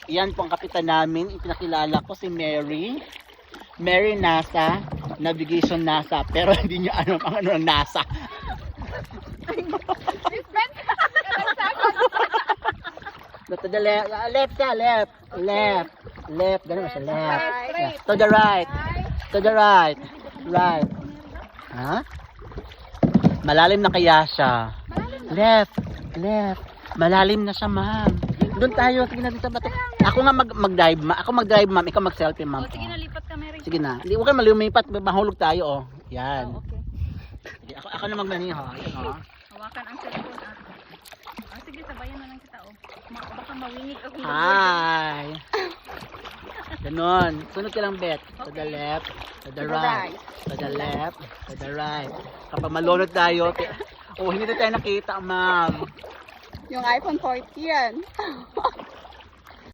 Yan po ang kapitan namin. Ipinakilala ko si Mary. Mary NASA. Navigation NASA. Pero hindi niyo alam ang ano ng NASA. To the left. Left siya. Left. Left. Left. Ganun siya. Left. To the right. To the right. Right. Ha? Malalim na kaya siya. Left. Left. Malalim na siya, ma'am. Doon tayo. Sige na dito sa bato. Ako nga mag-dive, ma'am. Ako mag-dive, ma'am. Ikaw mag-selfie, ma'am. O, sige na, lipat ka, Mary. Sige na. Hindi, huwag kang malumipat. Mahulog tayo, oh. Yan. Oh, okay. Sige, ako na magmani, ha. Yan, oh. Hawakan ang cellphone, ah. Ah, sige, sabayan na lang kita, oh. Baka mawingig ako. Hi. Ganon. Sunod ka lang, Bet. To the left. To the right. To the left. To the right. Kapag malunod tayo, oh, hindi na tayo nakita, ma'am. Yung iPhone 14 yan.